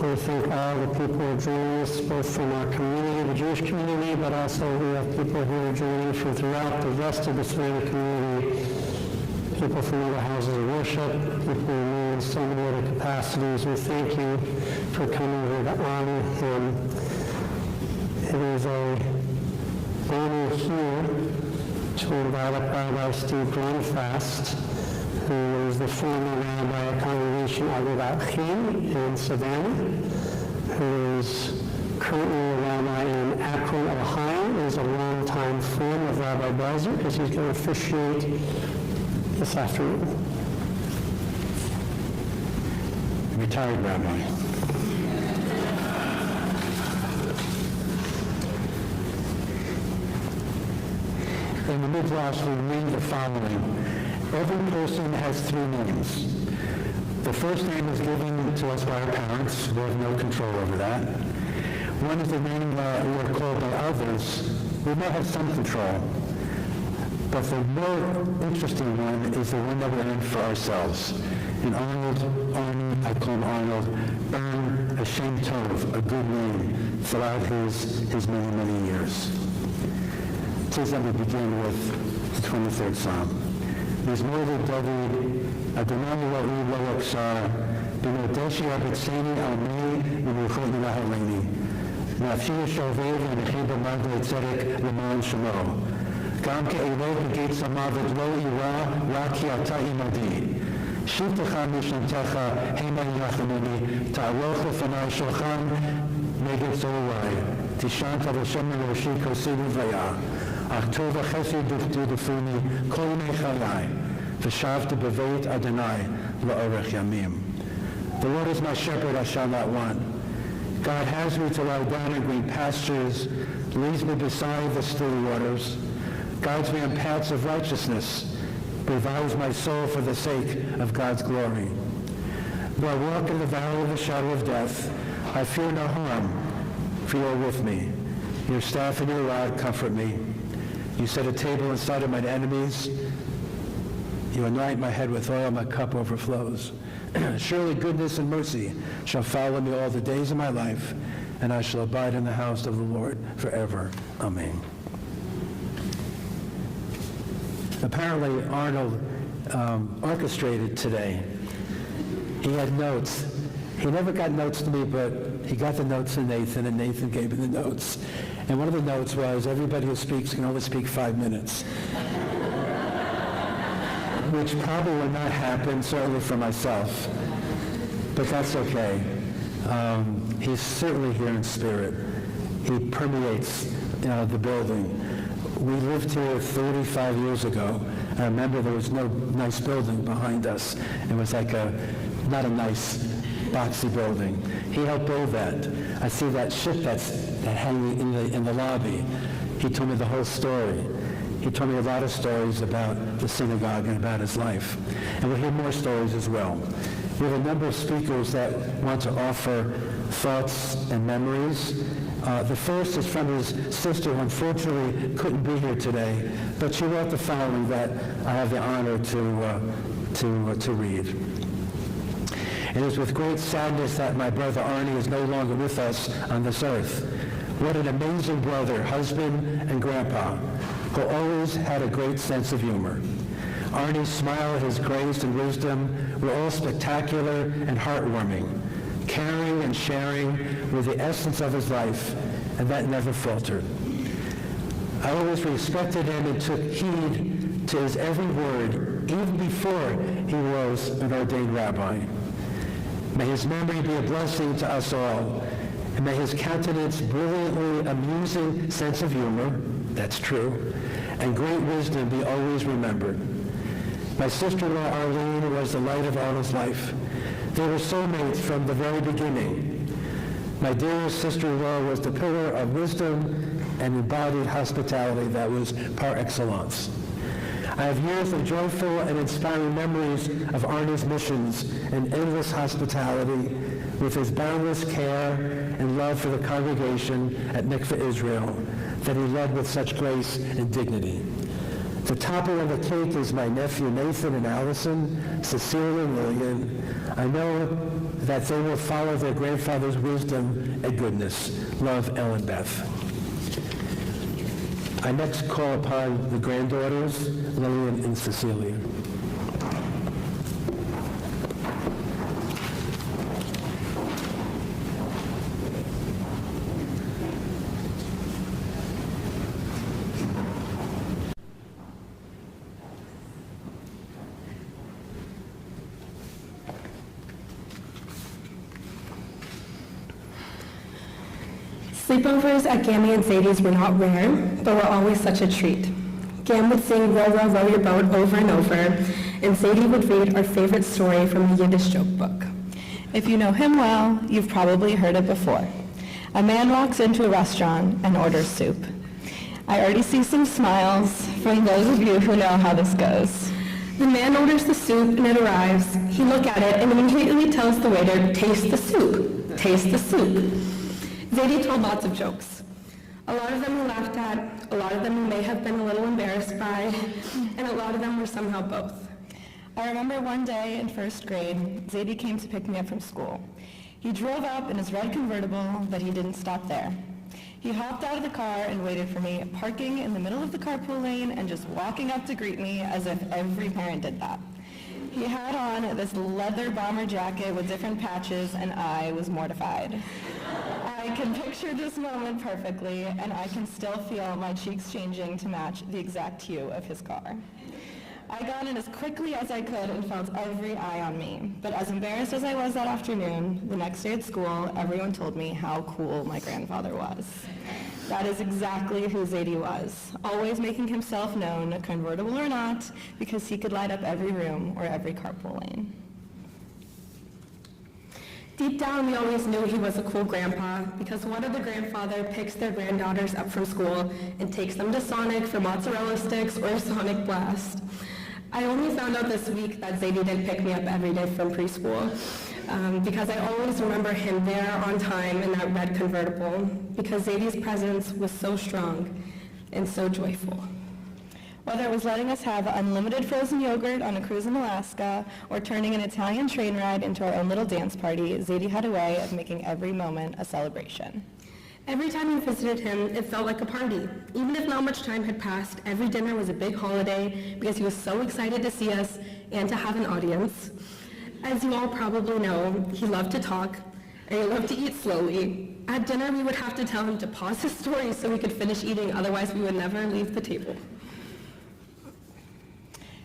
want to thank all the people who are joining us, both from our community, the Jewish community, but also we have people who are joining from throughout the rest of the Islamic community, people from other houses of worship, people who are in so many other capacities. We thank you for coming here to honor him. It is an honor here to invite up Rabbi Steve Grandfast, who is the former rabbi of Congregation Mickve Israel in Savannah, who is currently a rabbi in Akron, Ohio, is a longtime friend of Rabbi Belzer, because he's going to officiate this afternoon. Retired rabbi. In the Midrash, we read the following. Every person has three names. The first name is given to us by our parents. We have no control over that. One is the name we are called by others. We might have some control. But the more interesting one is the one that we earn for ourselves. And Arnie, I call him Arnold, earned a Shem Tov, a good name, throughout his many, many years. Please let me begin with the 23rd Psalm. מזמור לדוד, אדוני אלוהי לא אקשר, במקדשי אבצני עמי ומלכות מנהלני. נפשי ישובב ונחי במגדל צדק למען שמו. גם כאלוה בגית המוות לא אירא, רק כי אתה עמדי. שבתך משנתך המה ינחמני, תערוך לפני שולחן נגד צוררי. תשענת לשם מראשי כוסי לוויה. אך טוב וחסד תרדפוני כל ימי חיי, ושבתי בבית אדוני לאורך ימים. The Lord is my shepherd, I shall not want. God has me to lie down in green pastures, leads me beside the still waters, guides me on paths of righteousness, revives my soul for the sake of God's glory. Though I walk in the valley of the shadow of death, I fear no harm, for you are with me. Your staff and your rod comfort me. You set a table in sight of mine enemies. You anoint my head with oil, my cup overflows. Surely goodness and mercy shall follow me all the days of my life, and I shall abide in the house of the Lord forever. Amen. Apparently, Arnold orchestrated today. He had notes. He never got notes to me, but he got the notes to Nathan, and Nathan gave him the notes. And one of the notes was, everybody who speaks can only speak 5 minutes. Which probably will not happen, certainly for myself. But that's okay. He's certainly here in spirit. He permeates the building. We lived here 35 years ago. I remember there was no nice building behind us. It was like not a nice boxy building. He helped build that. I see that ship that's hanging in the lobby. He told me the whole story. He told me a lot of stories about the synagogue and about his life. And we'll hear more stories as well. We have a number of speakers that want to offer thoughts and memories. The first is from his sister, who unfortunately couldn't be here today, but she wrote the following that I have the honor to read. It is with great sadness that my brother Arnie is no longer with us on this earth. What an amazing brother, husband, and grandpa, who always had a great sense of humor. Arnie's smile, his grace, and wisdom were all spectacular and heartwarming. Caring and sharing were the essence of his life, and that never faltered. I always respected him and took heed to his every word, even before he was an ordained rabbi. May his memory be a blessing to us all, and may his countenance, brilliantly amusing sense of humor, that's true, and great wisdom be always remembered. My sister-in-law Arlene was the light of Arnold's life. They were soulmates from the very beginning. My dearest sister-in-law was the pillar of wisdom and embodied hospitality that was par excellence. I have years of joyful and inspiring memories of Arnie's missions and endless hospitality, with his boundless care and love for the congregation at Mickve Israel that he led with such grace and dignity. The topping of the cake is my nephew Nathan and Allison, Cecilia and Lillian. I know that they will follow their grandfather's wisdom and goodness. Love, Ellen Beth. I next call upon the granddaughters, Lillian and Cecilia. Sleepovers at Gammy and Sadie's were not rare, but were always such a treat. Gam would sing Row, Row, Row Your Boat over and over, and Sadie would read our favorite story from the Yiddish joke book. If you know him well, you've probably heard it before. A man walks into a restaurant and orders soup. I already see some smiles from those of you who know how this goes. The man orders the soup and it arrives. He looks at it and immediately tells the waiter, "Taste the soup, taste the soup." Zadie told lots of jokes. A lot of them we laughed at, a lot of them we may have been a little embarrassed by, and a lot of them were somehow both. I remember one day in first grade, Zadie came to pick me up from school. He drove up in his red convertible, but he didn't stop there. He hopped out of the car and waited for me, parking in the middle of the carpool lane and just walking up to greet me as if every parent did that. He had on this leather bomber jacket with different patches, and I was mortified. I can picture this moment perfectly, and I can still feel my cheeks changing to match the exact hue of his car. I got in as quickly as I could and felt every eye on me. But as embarrassed as I was that afternoon, the next day at school, everyone told me how cool my grandfather was. That is exactly who Zadie was, always making himself known, convertible or not, because he could light up every room or every carpool lane. Deep down, we always knew he was a cool grandpa because what other grandfather picks their granddaughters up from school and takes them to Sonic for mozzarella sticks or a Sonic Blast? I only found out this week that Zadie didn't pick me up every day from preschool because I always remember him there on time in that red convertible because Zadie's presence was so strong and so joyful. Whether it was letting us have unlimited frozen yogurt on a cruise in Alaska or turning an Italian train ride into our own little dance party, Zadie had a way of making every moment a celebration. Every time we visited him, it felt like a party. Even if not much time had passed, every dinner was a big holiday because he was so excited to see us and to have an audience. As you all probably know, he loved to talk and he loved to eat slowly. At dinner, we would have to tell him to pause his story so we could finish eating, otherwise we would never leave the table.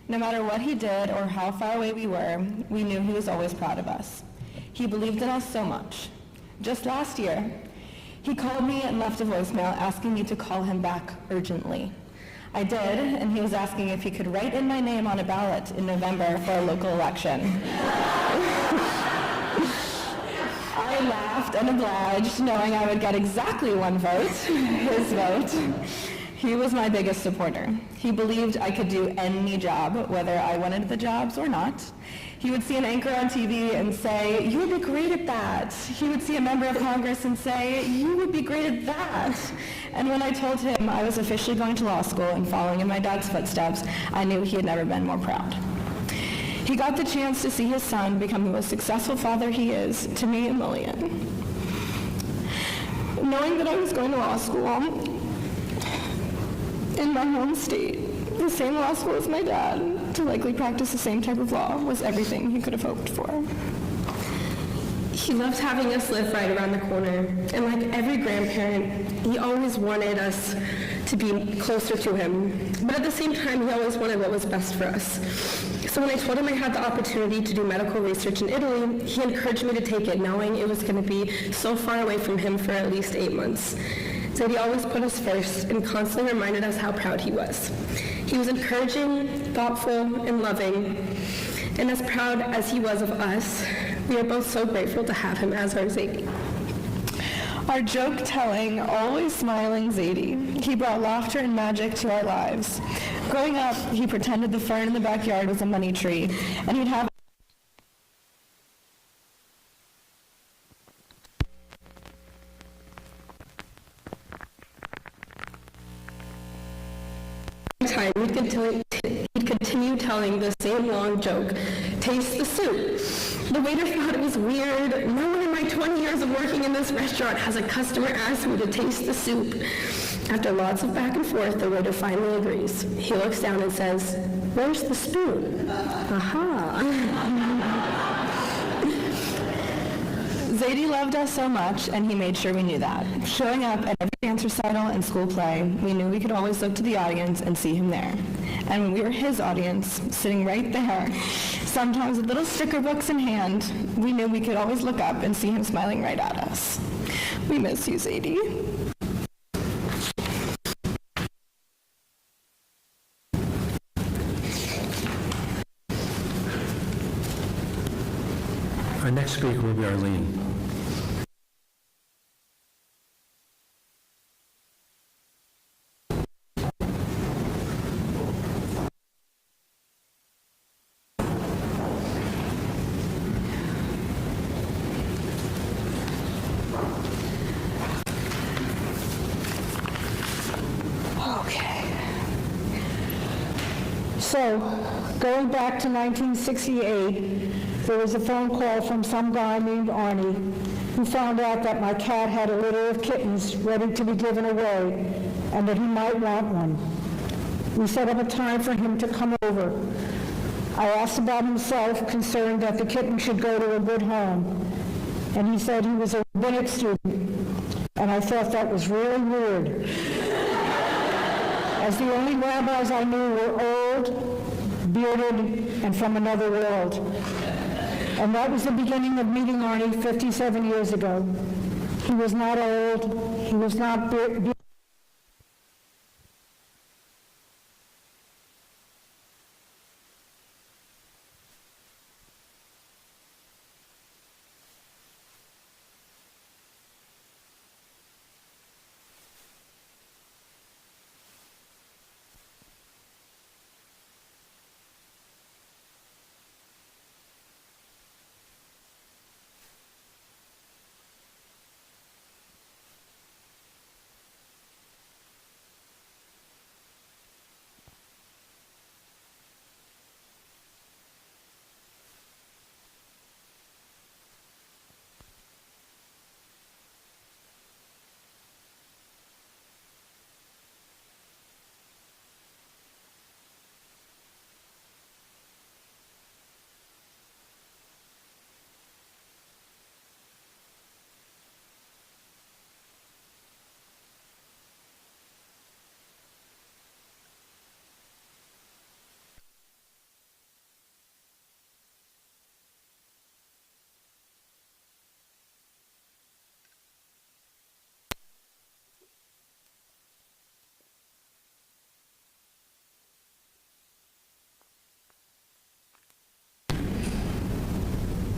No matter what he did or how far away we were, we knew he was always proud of us. He believed in us so much. Just last year, he called me and left a voicemail asking me to call him back urgently. I did, and he was asking if he could write in my name on a ballot in November for a local election. I laughed and obliged, knowing I would get exactly one vote, his vote. He was my biggest supporter. He believed I could do any job, whether I wanted the jobs or not. He would see an anchor on TV and say, "You would be great at that." He would see a member of Congress and say, "You would be great at that." And when I told him I was officially going to law school and following in my dad's footsteps, I knew he had never been more proud. He got the chance to see his son become the most successful father he is to me and Lillian. Knowing that I was going to law school in my home state, the same law school as my dad, to likely practice the same type of law, was everything he could have hoped for. He loved having us live right around the corner, and like every grandparent, he always wanted us to be closer to him. But at the same time, he always wanted what was best for us. So when I told him I had the opportunity to do medical research in Italy, he encouraged me to take it, knowing it was going to be so far away from him for at least 8 months. Zadie always put us first and constantly reminded us how proud he was. He was encouraging, thoughtful, and loving. And as proud as he was of us, we are both so grateful to have him as our Zadie. Our joke-telling, always smiling Zadie. He brought laughter and magic to our lives. Growing up, he pretended the fern in the backyard was a money tree, and he'd have time, he'd continue telling the same long joke, "Taste the soup." The waiter thought it was weird. No one in my 20 years of working in this restaurant has a customer ask me to taste the soup. After lots of back and forth, the waiter finally agrees. He looks down and says, "Where's the spoon?" Aha. Zadie loved us so much, and he made sure we knew that. Showing up at every dance recital and school play, we knew we could always look to the audience and see him there. And when we were his audience, sitting right there, sometimes with little sticker books in hand, we knew we could always look up and see him smiling right at us. We miss you, Zadie. Our next speaker will be Arlene. So, going back to 1968, there was a phone call from some guy named Arnie who found out that my cat had a litter of kittens ready to be given away and that he might want one. We set up a time for him to come over. I asked about himself, concerned that the kitten should go to a good home, and he said he was a rabbinic student, and I thought that was really weird, as the only rabbis I knew were old, bearded, and from another world. And that was the beginning of meeting Arnie 57 years ago. He was not old, he was not bearded.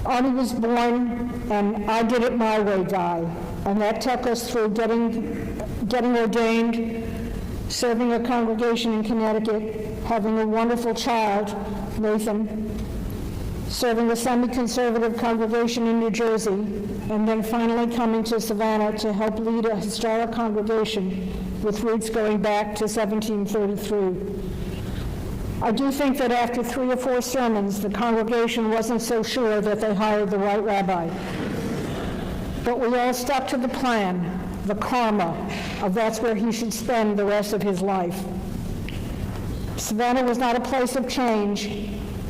Arnie was born an I did it my way guy, and that took us through getting ordained, serving a congregation in Connecticut, having a wonderful child, Nathan, serving a semi-conservative congregation in New Jersey, and then finally coming to Savannah to help lead a historic congregation with roots going back to 1733. I do think that after 3 or 4 sermons, the congregation wasn't so sure that they hired the right rabbi. But we all stuck to the plan, the karma, of that's where he should spend the rest of his life. Savannah was not a place of change,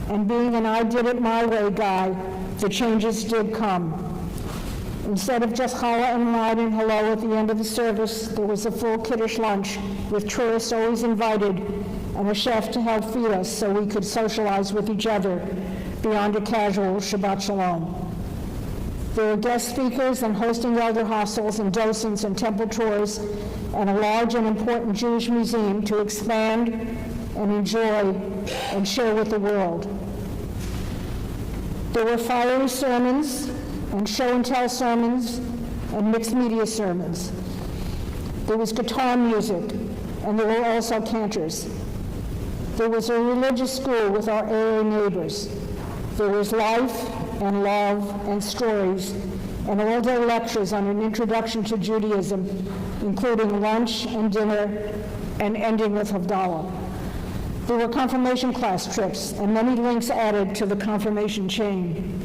and being an I did it my way guy, the changes did come. Instead of just challah and light and hello at the end of the service, there was a full Kiddush lunch with tourists always invited and a chef to help feed us so we could socialize with each other beyond a casual Shabbat Shalom. There were guest speakers and hosting elder hostels and docents and temple tours and a large and important Jewish museum to expand and enjoy and share with the world. There were fiery sermons and show and tell sermons and mixed media sermons. There was guitar music, and there were also cantors. There was a religious school with our area neighbors. There was life and love and stories and all-day lectures on an introduction to Judaism, including lunch and dinner and ending with Havdalah. There were confirmation class trips and many links added to the confirmation chain.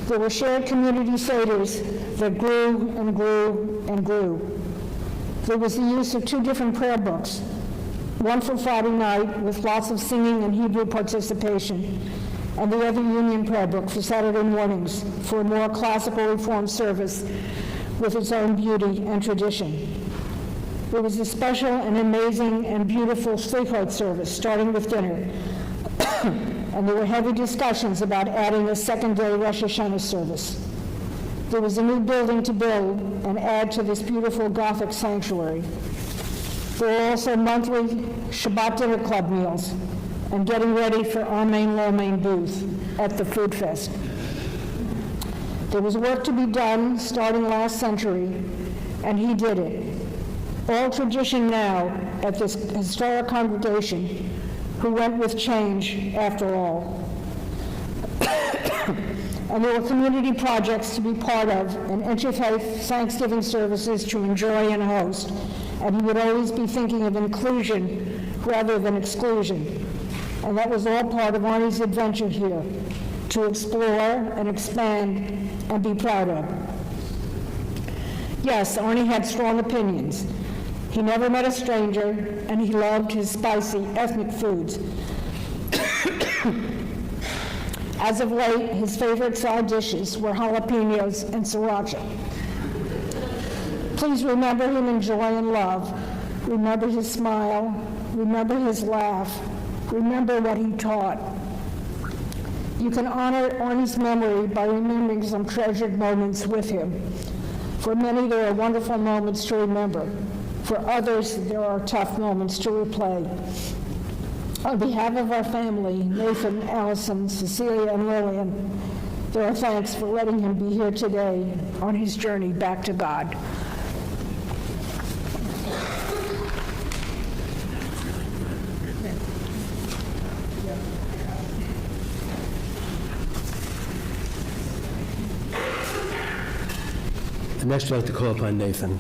There were shared community seders that grew and grew and grew. There was the use of 2 different prayer books, one for Friday night with lots of singing and Hebrew participation, and the other Union prayer book for Saturday mornings for a more classical Reformed service with its own beauty and tradition. It was a special and amazing and beautiful Slichot service, starting with dinner. And there were heavy discussions about adding a second-day Rosh Hashanah service. There was a new building to build and add to this beautiful Gothic sanctuary. There were also monthly Shabbat dinner club meals and getting ready for our main Lo Mein booth at the Food Fest. There was work to be done starting last century, and he did it. All tradition now at this historic congregation who went with change after all. And there were community projects to be part of and interfaith Thanksgiving services to enjoy and host. And he would always be thinking of inclusion rather than exclusion. And that was all part of Arnie's adventure here, to explore and expand and be proud of. Yes, Arnie had strong opinions. He never met a stranger, and he loved his spicy ethnic foods. As of late, his favorite side dishes were jalapenos and sriracha. Please remember him in joy and love. Remember his smile. Remember his laugh. Remember what he taught. You can honor Arnie's memory by remembering some treasured moments with him. For many, there are wonderful moments to remember. For others, there are tough moments to replay. On behalf of our family, Nathan, Allison, Cecilia, and Lillian, there are thanks for letting him be here today on his journey back to God. Next, I'd like to call upon Nathan.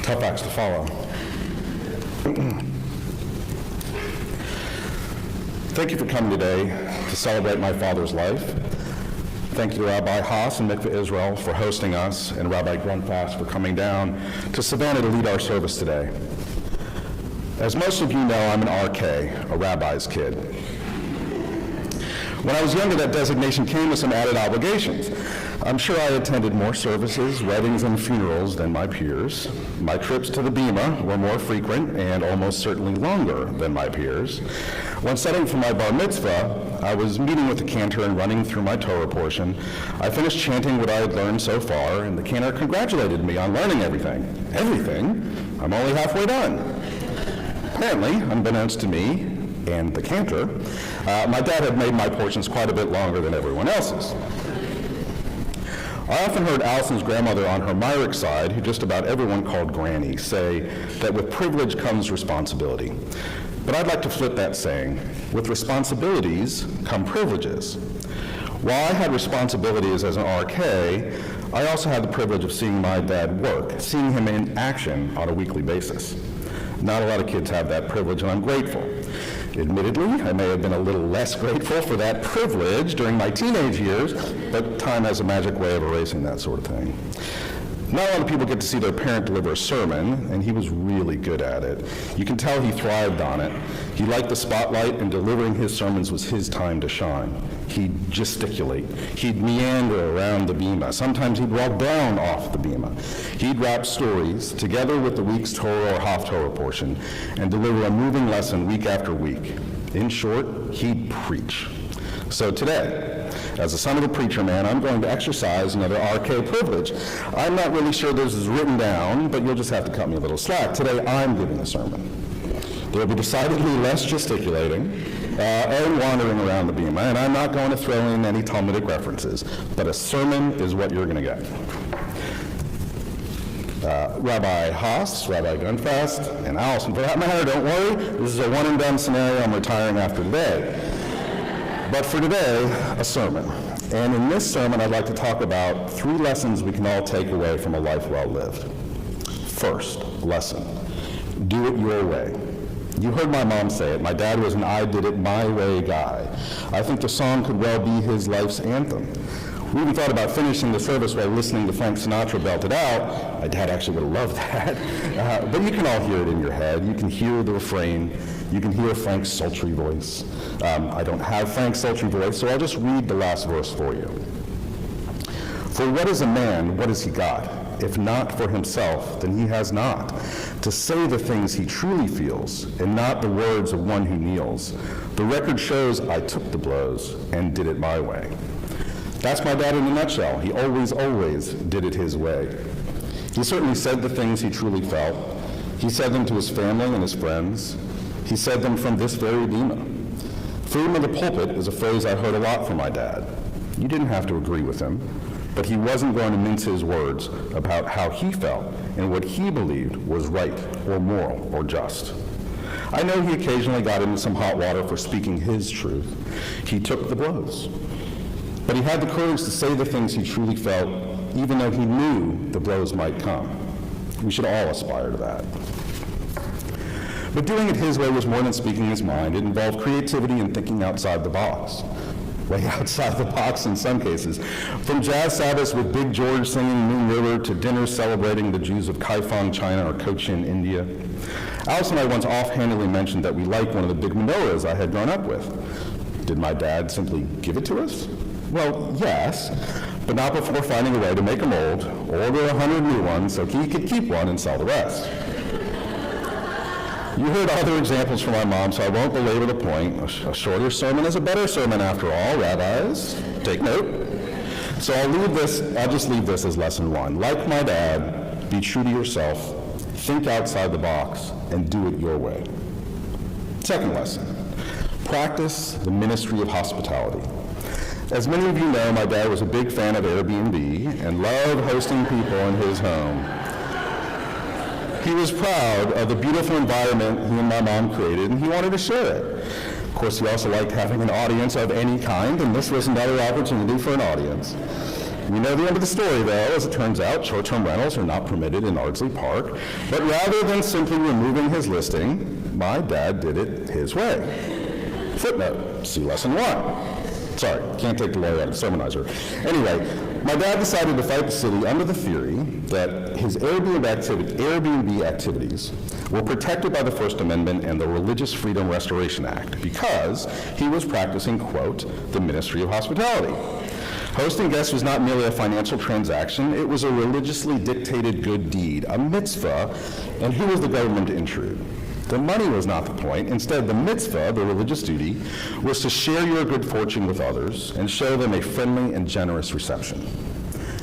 Tough acts to follow. Thank you for coming today to celebrate my father's life. Thank you to Rabbi Haas and Mickve Israel for hosting us, and Rabbi Grunfast for coming down to Savannah to lead our service today. As most of you know, I'm an RK, a rabbi's kid. When I was younger, that designation came with some added obligations. I'm sure I attended more services, weddings, and funerals than my peers. My trips to the Bima were more frequent and almost certainly longer than my peers. When studying for my bar mitzvah, I was meeting with the cantor and running through my Torah portion. I finished chanting what I had learned so far, and the cantor congratulated me on learning everything. Everything? I'm only halfway done. Apparently, unbeknownst to me and the cantor, my dad had made my portions quite a bit longer than everyone else's. I often heard Allison's grandmother on her Myrick side, who just about everyone called Granny, say that with privilege comes responsibility. But I'd like to flip that saying. With responsibilities come privileges. While I had responsibilities as an RK, I also had the privilege of seeing my dad work, seeing him in action on a weekly basis. Not a lot of kids have that privilege, and I'm grateful. Admittedly, I may have been a little less grateful for that privilege during my teenage years, but time has a magic way of erasing that sort of thing. Not a lot of people get to see their parent deliver a sermon, and he was really good at it. You can tell he thrived on it. He liked the spotlight, and delivering his sermons was his time to shine. He'd gesticulate. He'd meander around the bima. Sometimes he'd walk down off the bima. He'd wrap stories together with the week's Torah or Haftorah portion and deliver a moving lesson week after week. In short, he'd preach. So today, as the son of a preacher man, I'm going to exercise another RK privilege. I'm not really sure this is written down, but you'll just have to cut me a little slack. Today, I'm giving a sermon. There will be decidedly less gesticulating and wandering around the bima, and I'm not going to throw in any Talmudic references, but a sermon is what you're going to get. Rabbi Haas, Rabbi Grunfast, and Allison, for that matter, don't worry, this is a one-and-done scenario. I'm retiring after today. But for today, a sermon. And in this sermon, I'd like to talk about 3 lessons we can all take away from a life well lived. First, lesson. Do it your way. You heard my mom say it. My dad was an I did it my way guy. I think the song could well be his life's anthem. We even thought about finishing the service by listening to Frank Sinatra belt it out. My dad actually would have loved that. But you can all hear it in your head. You can hear the refrain. You can hear Frank's sultry voice. I don't have Frank's sultry voice, so I'll just read the last verse for you. For what is a man, what has he got? If not for himself, then he has not. To say the things he truly feels, and not the words of one who kneels. The record shows I took the blows and did it my way. That's my dad in a nutshell. He always, always did it his way. He certainly said the things he truly felt. He said them to his family and his friends. He said them from this very bema. Freedom of the pulpit is a phrase I heard a lot from my dad. You didn't have to agree with him, but he wasn't going to mince his words about how he felt and what he believed was right or moral or just. I know he occasionally got into some hot water for speaking his truth. He took the blows. But he had the courage to say the things he truly felt, even though he knew the blows might come. We should all aspire to that. But doing it his way was more than speaking his mind. It involved creativity and thinking outside the box. Way outside the box in some cases. From jazz Sabbaths with Big George singing Moon River to dinners celebrating the Jews of Kaifeng, China, or Cochin, India. Alice and I once offhandedly mentioned that we liked one of the big menorahs I had grown up with. Did my dad simply give it to us? Well, yes, but not before finding a way to make them old, order 100 new ones so he could keep one and sell the rest. You heard other examples from my mom, so I won't belabor the point. A shorter sermon is a better sermon after all, rabbis. Take note. So I'll just leave this as lesson one. Like my dad, be true to yourself, think outside the box, and do it your way. Second lesson, practice the ministry of hospitality. As many of you know, my dad was a big fan of Airbnb and loved hosting people in his home. He was proud of the beautiful environment he and my mom created, and he wanted to share it. Of course, he also liked having an audience of any kind, and this was another opportunity for an audience. We know the end of the story, though. As it turns out, short-term rentals are not permitted in Ardsley Park, but rather than simply removing his listing, my dad did it his way. Footnote, see lesson one. Sorry, can't take the lawyer out of the sermonizer. Anyway, my dad decided to fight the city under the theory that his Airbnb activities were protected by the First Amendment and the Religious Freedom Restoration Act because he was practicing, quote, the ministry of hospitality. Hosting guests was not merely a financial transaction, it was a religiously dictated good deed, a mitzvah, and who was the government to intrude? The money was not the point. Instead, the mitzvah, the religious duty, was to share your good fortune with others and show them a friendly and generous reception.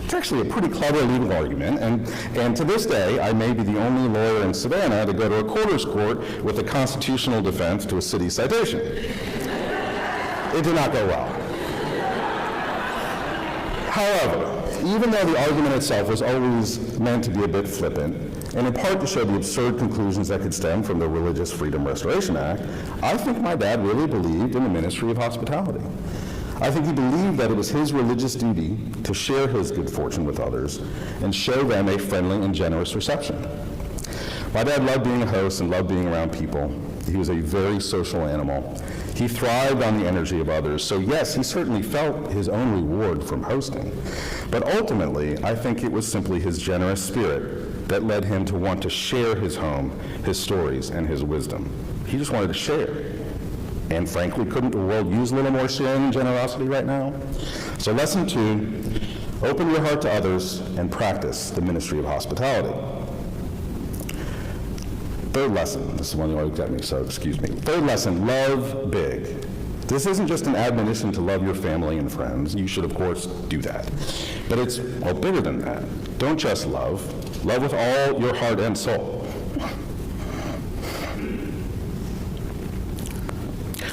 It's actually a pretty clever legal argument, and to this day, I may be the only lawyer in Savannah to go to a quarters court with a constitutional defense to a city citation. It did not go well. However, even though the argument itself was always meant to be a bit flippant, and in part to show the absurd conclusions that could stem from the Religious Freedom Restoration Act, I think my dad really believed in the ministry of hospitality. I think he believed that it was his religious duty to share his good fortune with others and show them a friendly and generous reception. My dad loved being a host and loved being around people. He was a very social animal. He thrived on the energy of others, so yes, he certainly felt his own reward from hosting. But ultimately, I think it was simply his generous spirit that led him to want to share his home, his stories, and his wisdom. He just wanted to share. And frankly, couldn't the world use a little more sharing and generosity right now? So lesson 2, open your heart to others and practice the ministry of hospitality. Third lesson, this is one you already looked at me, so excuse me. Third lesson, love big. This isn't just an admonition to love your family and friends. You should, of course, do that. But it's, well, bigger than that. Don't just love. Love with all your heart and soul.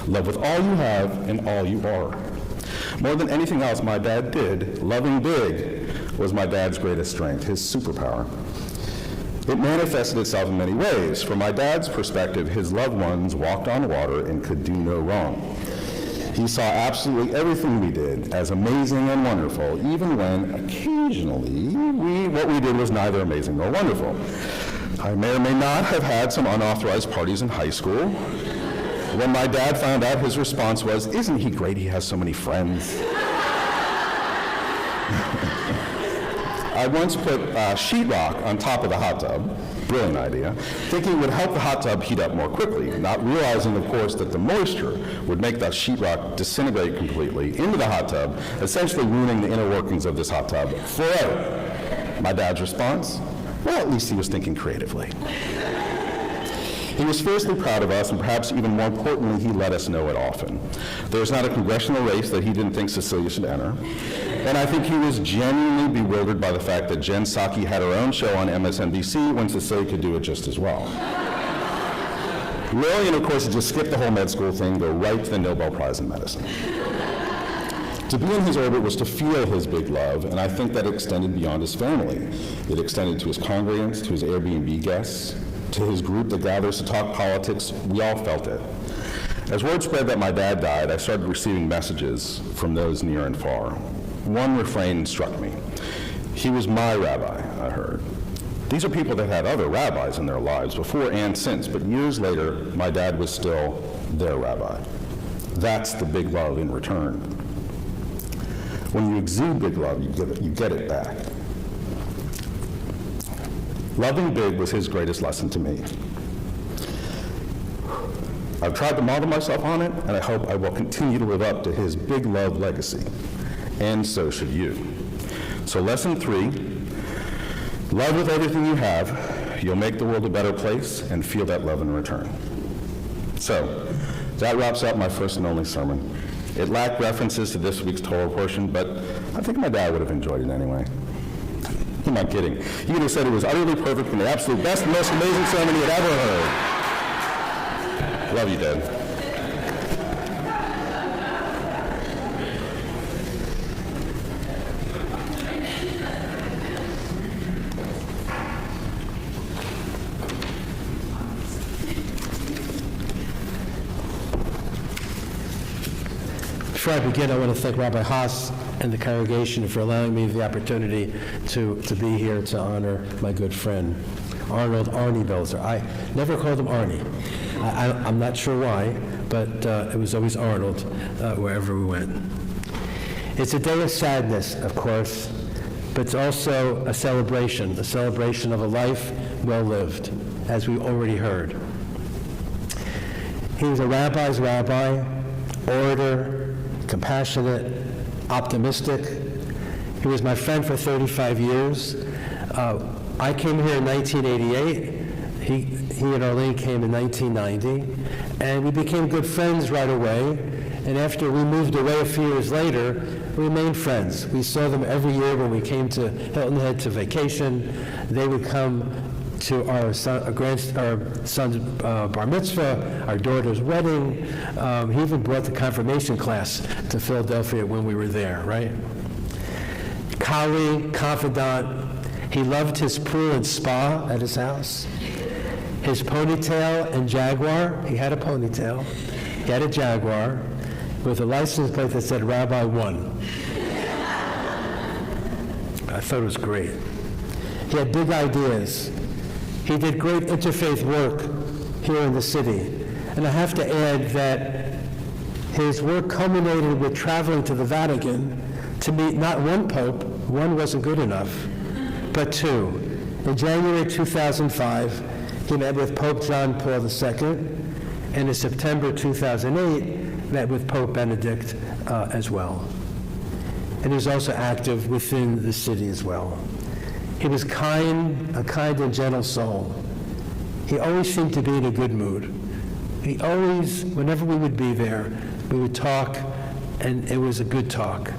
Love with all you have and all you are. More than anything else my dad did, loving big was my dad's greatest strength, his superpower. It manifested itself in many ways. From my dad's perspective, his loved ones walked on water and could do no wrong. He saw absolutely everything we did as amazing and wonderful, even when occasionally what we did was neither amazing nor wonderful. I may or may not have had some unauthorized parties in high school. When my dad found out, his response was, "Isn't he great? He has so many friends." I once put sheetrock on top of the hot tub, brilliant idea, thinking it would help the hot tub heat up more quickly, not realizing, of course, that the moisture would make that sheetrock disintegrate completely into the hot tub, essentially ruining the inner workings of this hot tub forever. My dad's response? Well, at least he was thinking creatively. He was fiercely proud of us, and perhaps even more importantly, he let us know it often. There's not a congressional race that he didn't think Cecilia should enter, and I think he was genuinely bewildered by the fact that Jen Psaki had her own show on MSNBC when Cecilia could do it just as well. Lillian, of course, had just skipped the whole med school thing, go right to the Nobel Prize in Medicine. To be in his orbit was to feel his big love, and I think that extended beyond his family. It extended to his congregants, to his Airbnb guests, to his group that gathers to talk politics. We all felt it. As word spread that my dad died, I started receiving messages from those near and far. One refrain struck me. He was my rabbi, I heard. These are people that had other rabbis in their lives before and since, but years later, my dad was still their rabbi. That's the big love in return. When you exude big love, you get it back. Loving big was his greatest lesson to me. I've tried to model myself on it, and I hope I will continue to live up to his big love legacy, and so should you. So lesson 3, love with everything you have. You'll make the world a better place and feel that love in return. So that wraps up my first and only sermon. It lacked references to this week's Torah portion, but I think my dad would have enjoyed it anyway. I'm not kidding. He would have said it was utterly perfect and the absolute best and most amazing sermon he had ever heard. Love you, Dad. Before I begin, I want to thank Rabbi Haas and the congregation for allowing me the opportunity to be here to honor my good friend, Arnold Arnie Belzer. I never called him Arnie. I'm not sure why, but it was always Arnold wherever we went. It's a day of sadness, of course, but it's also a celebration of a life well lived, as we already heard. He was a rabbi's rabbi, orator, compassionate, optimistic. He was my friend for 35 years. I came here in 1988. He and Arlene came in 1990, and we became good friends right away. And after we moved away a few years later, we remained friends. We saw them every year when we came to Hilton Head to vacation. They would come to our son's bar mitzvah, our daughter's wedding. He even brought the confirmation class to Philadelphia when we were there, right? Colleague, confidant. He loved his pool and spa at his house. His ponytail and Jaguar. He had a ponytail. He had a Jaguar with a license plate that said Rabbi 1. I thought it was great. He had big ideas. He did great interfaith work here in the city. And I have to add that his work culminated with traveling to the Vatican to meet not one pope, one wasn't good enough, but 2. In January 2005, he met with Pope John Paul II, and in September 2008, met with Pope Benedict as well. And he was also active within the city as well. He was a kind and gentle soul. He always seemed to be in a good mood. He always, whenever we would be there, we would talk, and it was a good talk.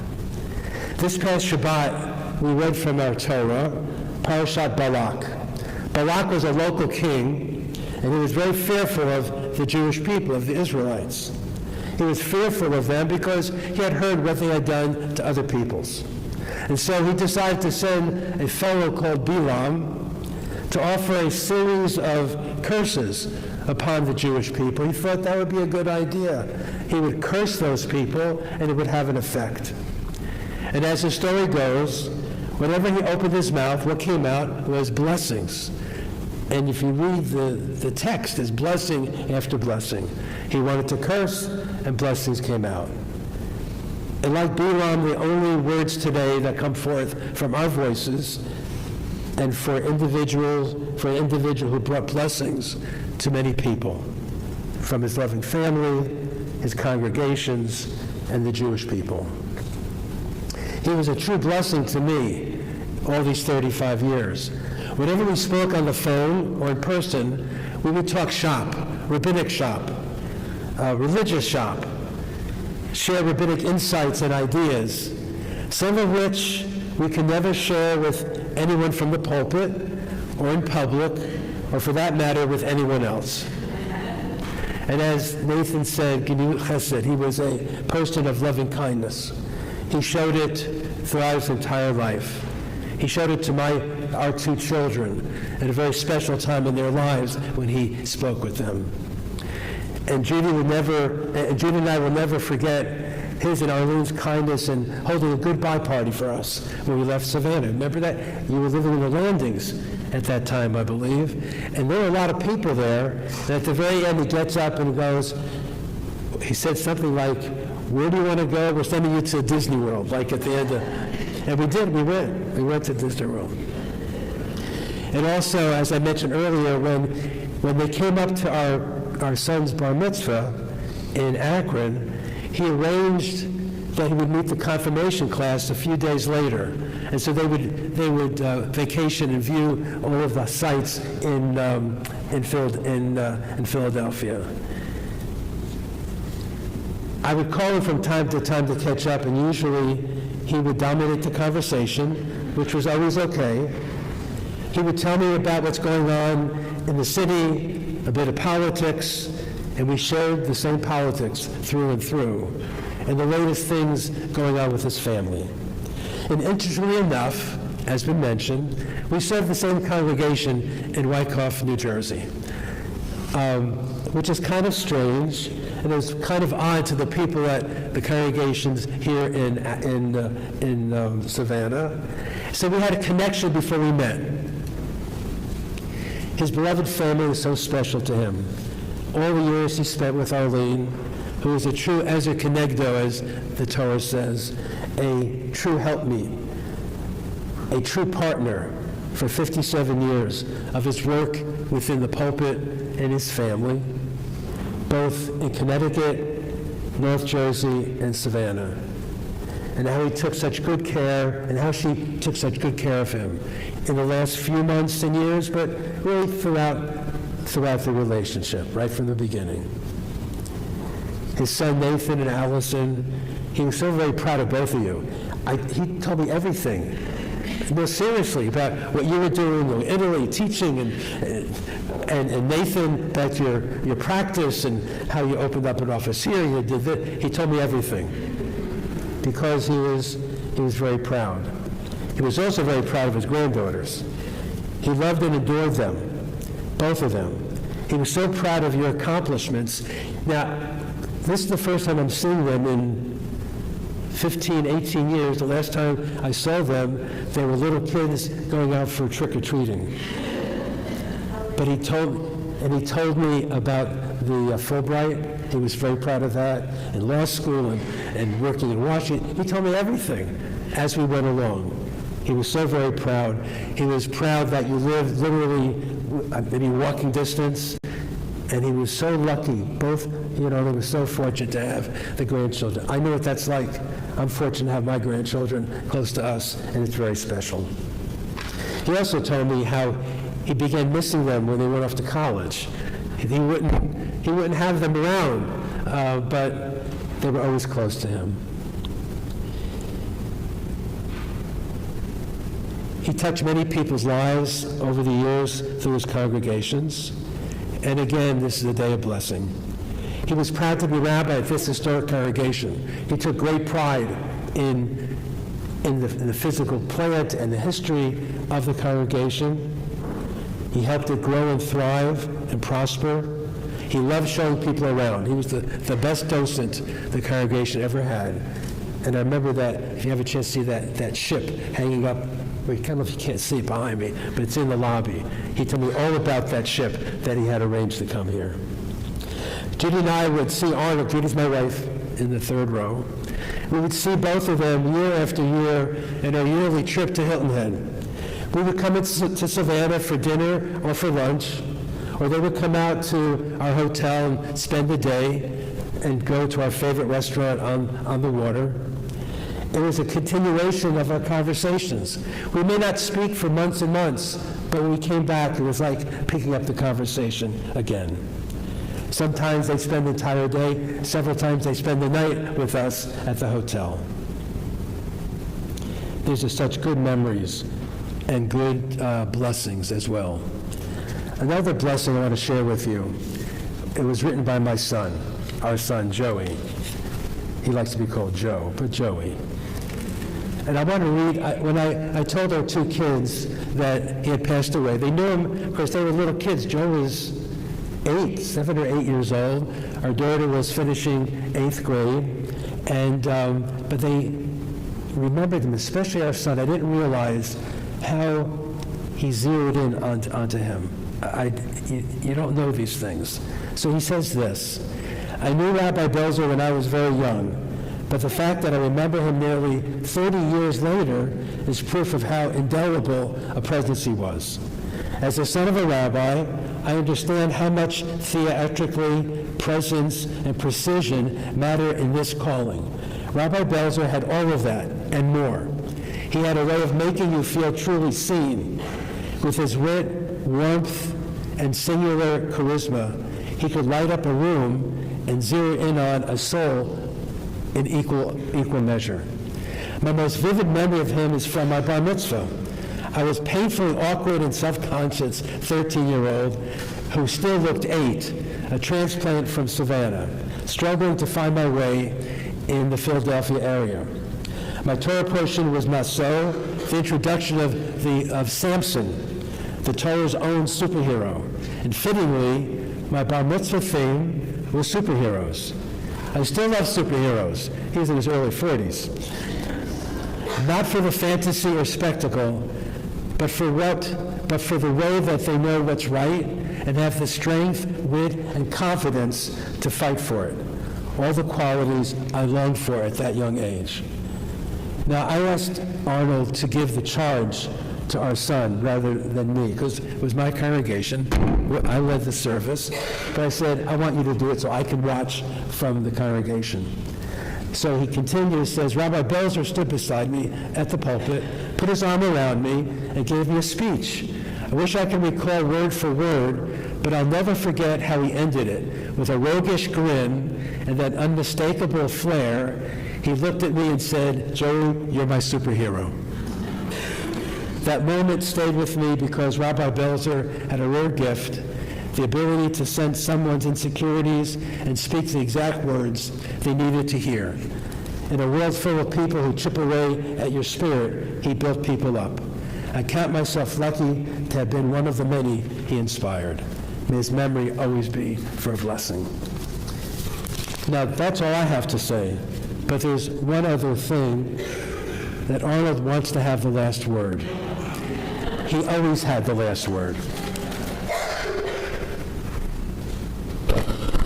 This past Shabbat, we read from our Torah, Parashat Balak. Balak was a local king, and he was very fearful of the Jewish people, of the Israelites. He was fearful of them because he had heard what they had done to other peoples. And so he decided to send a fellow called Bilam to offer a series of curses upon the Jewish people. He thought that would be a good idea. He would curse those people, and it would have an effect. And as the story goes, whenever he opened his mouth, what came out was blessings. And if you read the text, there's blessing after blessing. He wanted to curse, and blessings came out. And like Balaam, the only words today that come forth from our voices, and for an individual who brought blessings to many people, from his loving family, his congregations, and the Jewish people. He was a true blessing to me all these 35 years. Whenever we spoke on the phone or in person, we would talk shop, rabbinic shop, religious shop, share rabbinic insights and ideas, some of which we can never share with anyone from the pulpit or in public, or for that matter, with anyone else. And as Nathan said, Gemilut Chesed, he was a person of loving kindness. He showed it throughout his entire life. He showed it to our two children at a very special time in their lives when he spoke with them. And Judy and I will never forget his and Arlene's kindness in holding a goodbye party for us when we left Savannah. Remember that? You were living in the Landings at that time, I believe. And there were a lot of people there. And at the very end, he gets up and goes, he said something like, "Where do you want to go? We're sending you to Disney World," like at the end of, and we did, we went to Disney World. And also, as I mentioned earlier, when they came up to our son's bar mitzvah in Akron, he arranged that he would meet the confirmation class a few days later. And so they would vacation and view all of the sites in Philadelphia. I would call him from time to time to catch up, and usually he would dominate the conversation, which was always okay. He would tell me about what's going on in the city, a bit of politics, and we shared the same politics through and through, and the latest things going on with his family. And interestingly enough, as been mentioned, we serve the same congregation in Wyckoff, New Jersey, which is kind of strange, and it was kind of odd to the people at the congregations here in Savannah. So we had a connection before we met. His beloved family was so special to him. All the years he spent with Arlene, who was a true Ezer Kenegdo, as the Torah says, a true helpmeet, a true partner for 57 years of his work within the pulpit and his family, both in Connecticut, North Jersey, and Savannah. And how he took such good care, and how she took such good care of him in the last few months and years, but really throughout the relationship, right from the beginning. His son Nathan and Allison, he was so very proud of both of you. He told me everything, no, seriously, about what you were doing in Italy, teaching, and Nathan, about your practice and how you opened up an office here. You did this. He told me everything because he was very proud. He was also very proud of his granddaughters. He loved and adored them, both of them. He was so proud of your accomplishments. Now, this is the first time I'm seeing them in 15, 18 years. The last time I saw them, they were little kids going out for trick-or-treating. But he told me about the Fulbright. He was very proud of that, in law school and working in Washington. He told me everything as we went along. He was so very proud. He was proud that you lived literally maybe walking distance, and he was so lucky. Both, they were so fortunate to have the grandchildren. I know what that's like. I'm fortunate to have my grandchildren close to us, and it's very special. He also told me how he began missing them when they went off to college. He wouldn't have them around, but they were always close to him. He touched many people's lives over the years through his congregations. And again, this is a day of blessing. He was proud to be rabbi at this historic congregation. He took great pride in the physical plant and the history of the congregation. He helped it grow and thrive and prosper. He loved showing people around. He was the best docent the congregation ever had. And I remember that, if you have a chance to see that ship hanging up well, kind of, you can't see it behind me, but it's in the lobby. He told me all about that ship that he had arranged to come here. Judy and I would see Arnold, Judy's my wife, in the third row. We would see both of them year after year in our yearly trip to Hilton Head. We would come to Savannah for dinner or for lunch, or they would come out to our hotel and spend the day and go to our favorite restaurant on the water. It was a continuation of our conversations. We may not speak for months and months, but when we came back, it was like picking up the conversation again. Sometimes they spend the entire day, several times they spend the night with us at the hotel. These are such good memories and good blessings as well. Another blessing I want to share with you, it was written by my son, our son, Joey. He likes to be called Joe, but Joey. And I want to read, when I told our two kids that he had passed away, they knew him, of course, they were little kids. Joe was 7 or 8 years old. Our daughter was finishing 8th grade. And, but they remembered him, especially our son. I didn't realize how he zeroed in onto him. You don't know these things. So he says this, I knew Rabbi Belzer when I was very young, but the fact that I remember him nearly 30 years later is proof of how indelible a presence he was. As the son of a rabbi, I understand how much theatrically presence and precision matter in this calling. Rabbi Belzer had all of that and more. He had a way of making you feel truly seen. With his wit, warmth, and singular charisma, he could light up a room and zero in on a soul in equal measure. My most vivid memory of him is from my bar mitzvah. I was painfully awkward and self-conscious 13-year-old who still looked 8, a transplant from Savannah, struggling to find my way in the Philadelphia area. My Torah portion was Maso, the introduction of Samson, the Torah's own superhero. And fittingly, my bar mitzvah theme was superheroes. I still love superheroes. He was in his early 40s. Not for the fantasy or spectacle, but for the way that they know what's right and have the strength, wit, and confidence to fight for it. All the qualities I longed for at that young age. Now, I asked Arnold to give the charge to our son rather than me, because it was my congregation. I led the service, but I said, I want you to do it so I can watch from the congregation. So he continues, says, Rabbi Belzer stood beside me at the pulpit, put his arm around me, and gave me a speech. I wish I could recall word for word, but I'll never forget how he ended it. With a roguish grin and that unmistakable flair, he looked at me and said, Joey, you're my superhero. That moment stayed with me because Rabbi Belzer had a rare gift, the ability to sense someone's insecurities and speak the exact words they needed to hear. In a world full of people who chip away at your spirit, he built people up. I count myself lucky to have been one of the many he inspired. May his memory always be for a blessing. Now, that's all I have to say, but there's one other thing, that Arnold wants to have the last word. He always had the last word.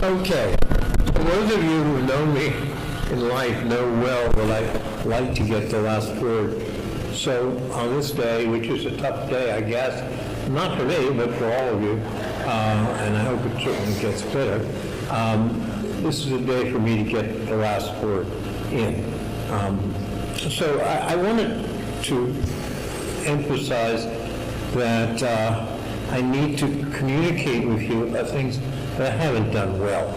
Okay. Those of you who know me in life know well that I like to get the last word. So on this day, which is a tough day, I guess, not for me, but for all of you, and I hope it certainly gets better, this is a day for me to get the last word in. So I wanted to emphasize that I need to communicate with you about things that I haven't done well.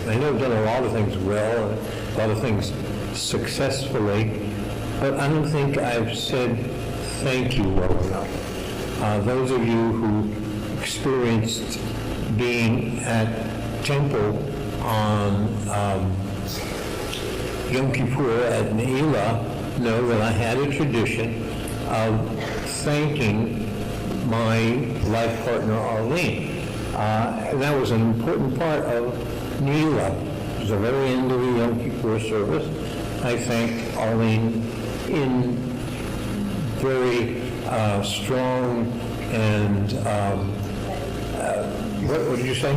I know I've done a lot of things well, and a lot of things successfully, but I don't think I've said thank you well enough. Those of you who experienced being at Temple on Yom Kippur at Ne'ilah know that I had a tradition of thanking my life partner, Arlene. And that was an important part of Ne'ilah. It was the very end of the Yom Kippur service. I thanked Arlene in very strong and, what did you say?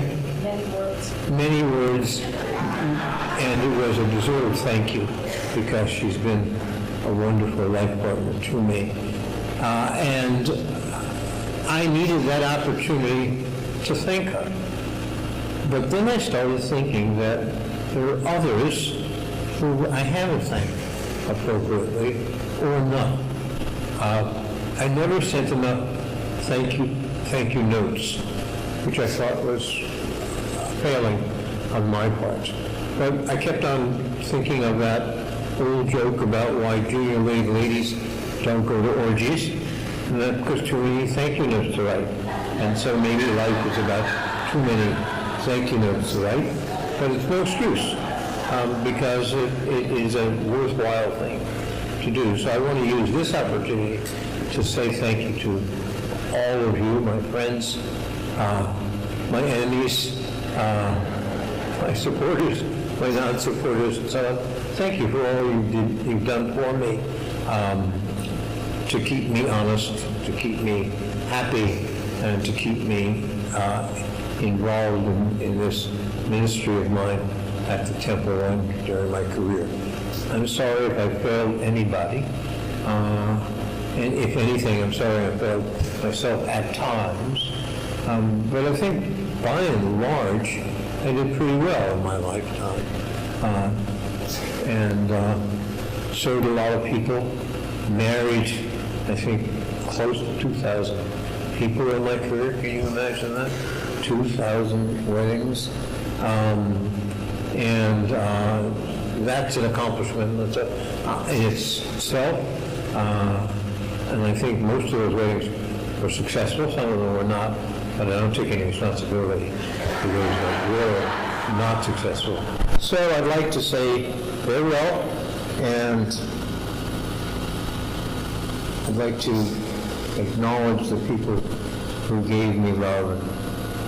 Many words, and it was a deserved thank you because she's been a wonderful life partner to me. And I needed that opportunity to thank her. But then I started thinking that there are others who I haven't thanked appropriately or not. I never sent enough thank you notes, which I thought was failing on my part. But I kept on thinking of that old joke about why junior league ladies don't go to orgies, and that because too many thank you notes to write. And so maybe life is about too many thank you notes to write, but it's no excuse because it is a worthwhile thing to do. So I want to use this opportunity to say thank you to all of you, my friends, my enemies, my supporters, my non-supporters, and so on. Thank you for all you've done for me to keep me honest, to keep me happy, and to keep me involved in this ministry of mine at the temple and during my career. I'm sorry if I failed anybody, and if anything, I'm sorry I failed myself at times, but I think by and large, I did pretty well in my lifetime. And so did a lot of people. Married, I think, close to 2,000 people in my career. Can you imagine that? 2,000 weddings. And that's an accomplishment in itself. And I think most of those weddings were successful. Some of them were not. But I don't take any responsibility for those that were not successful. So I'd like to say farewell, and I'd like to acknowledge the people who gave me love and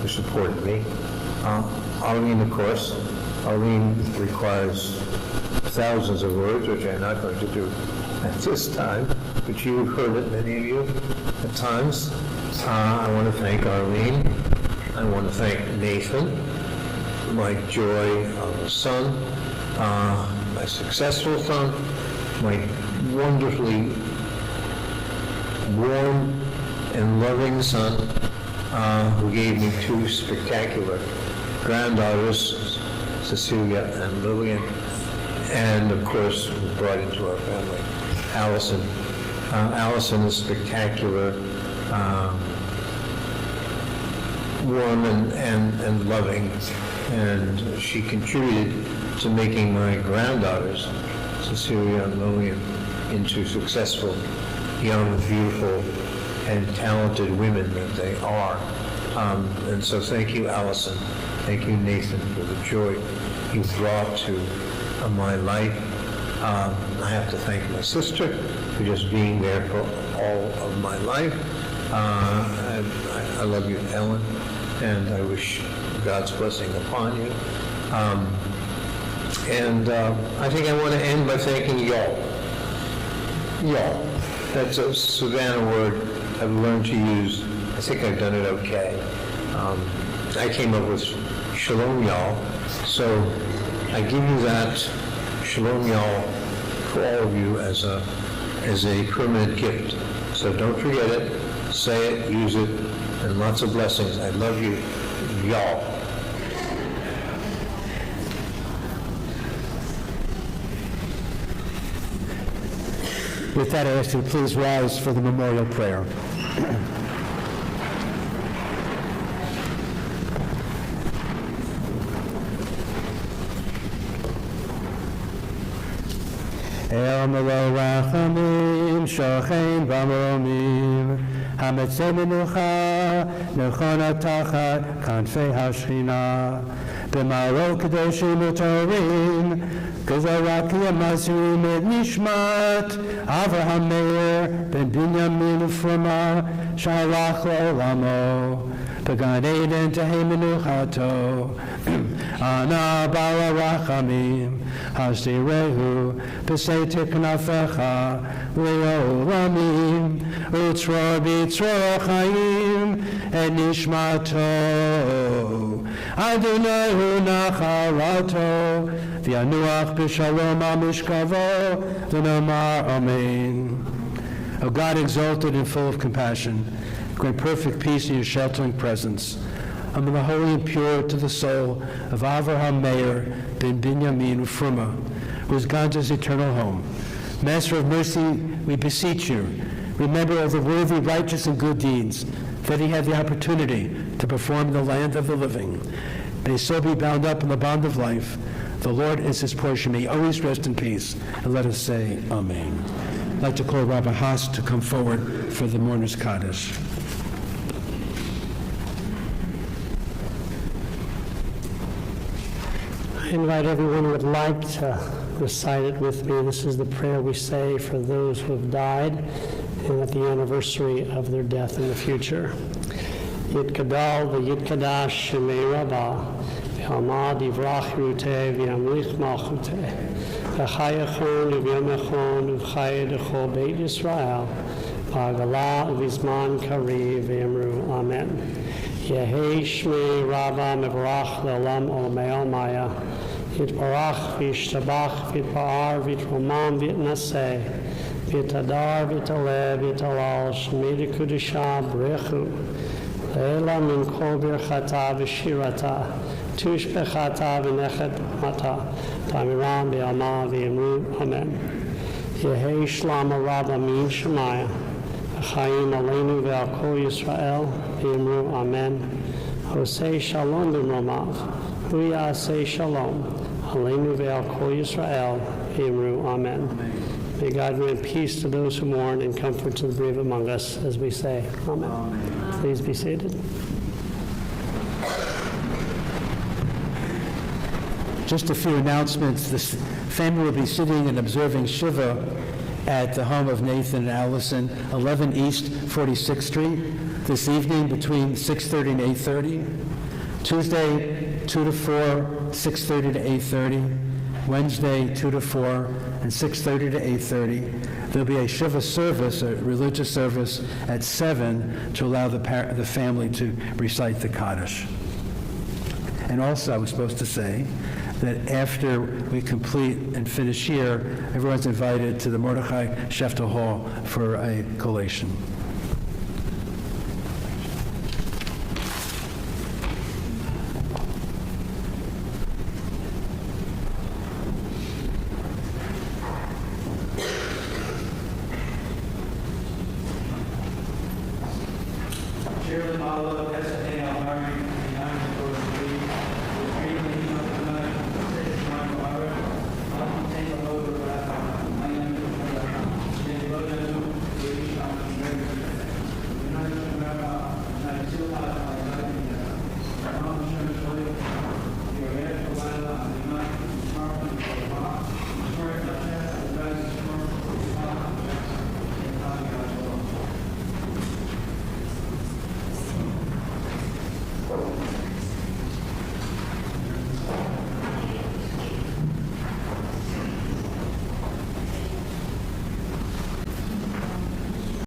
who supported me. Arlene, of course. Arlene requires thousands of words, which I'm not going to do at this time, but you've heard it, many of you, at times. I want to thank Arlene. I want to thank Nathan, my joy of a son, my successful son, my wonderfully warm and loving son, who gave me two spectacular granddaughters, Cecilia and Lillian, and of course, brought into our family, Allison. Allison is spectacular, warm and loving, and she contributed to making my granddaughters, Cecilia and Lillian, into successful, young, beautiful, and talented women that they are. And so thank you, Allison. Thank you, Nathan, for the joy you brought to my life. I have to thank my sister for just being there for all of my life. I love you, Ellen, and I wish God's blessing upon you. And I think I want to end by thanking y'all. Y'all. That's a Savannah word I've learned to use. I think I've done it okay. I came up with Shalom y'all, so I give you that Shalom y'all for all of you as a permanent gift. So don't forget it, say it, use it, and lots of blessings. I love you, y'all. With that, I ask you to please rise for the memorial prayer. El Melo Rachamim Shochein B'Moromim Hametzei Menucha Nechona Tachat Kanfei HaShechina B'Maro Kedoshim U'Torim Gazarakia Masrim Et Nishmat Avraham Meir Ben Binyamin Uframa Shalach Le'olamo B'Gan Eden Tehei Menuchato Ana bala rachamim, hasdirehu, b'seitir knafecha, le'olamim, utzro b'tzro chayim, et nishmato. Adonai hu nachalato, v'yanuach b'shalom amishkavo, v'nomar amen. O God, exalted and full of compassion, grant perfect peace in your sheltering presence. Among the holy and pure to the soul of Avraham Meir ben Binyamin Ufruma, who has gone to his eternal home. Master of mercy, we beseech you, remember all the worthy, righteous, and good deeds that he had the opportunity to perform in the land of the living. May he so be bound up in the bond of life. The Lord is his portion. May he always rest in peace. And let us say, Amen. I'd like to call Rabbi Haas to come forward for the mourner's Kaddish. I invite everyone who would like to recite it with me. This is the prayer we say for those who have died and at the anniversary of their death in the future. Yitkadal v'yitkadash shemei Rabbah v'hamad yivrach ruteh v'yamlich malchuteh v'chayachon v'yamechon v'chayedecho beit Yisrael v'agalah v'zman kariv v'yamru Amen. Yehei shmei Rabbah mevarach le'olam olamei almaya Yitbarach v'yishtabach v'yitpa'ar v'yitromam v'yitnaseh v'yitadar v'yitaleh v'yitalal shmei dekudisha b'rechu Le'ela min kol birchata v'shirata tushbechata v'nechet mata tamiram v'yama v'yimru Amen. Yehei shlama Rabbah min shemaya v'chayim aleinu v'al kol Yisrael v'yimru Amen. Hosei shalom b'mromav hu ya'aseh shalom aleinu v'al kol Yisrael v'yimru Amen. May God grant peace to those who mourn and comfort to the bereaved among us as we say Amen. Please be seated. Just a few announcements. This family will be sitting and observing Shiva at the home of Nathan and Allison, 11 East 46th Street, this evening between 6:30 and 8:30. Tuesday, 2 to 4, 6:30 to 8:30. Wednesday, 2 to 4, and 6:30 to 8:30. There'll be a Shiva service, a religious service, at 7 to allow the family to recite the Kaddish. And also, I was supposed to say that after we complete and finish here, everyone's invited to the Mordechai Sheftel Hall for a collation.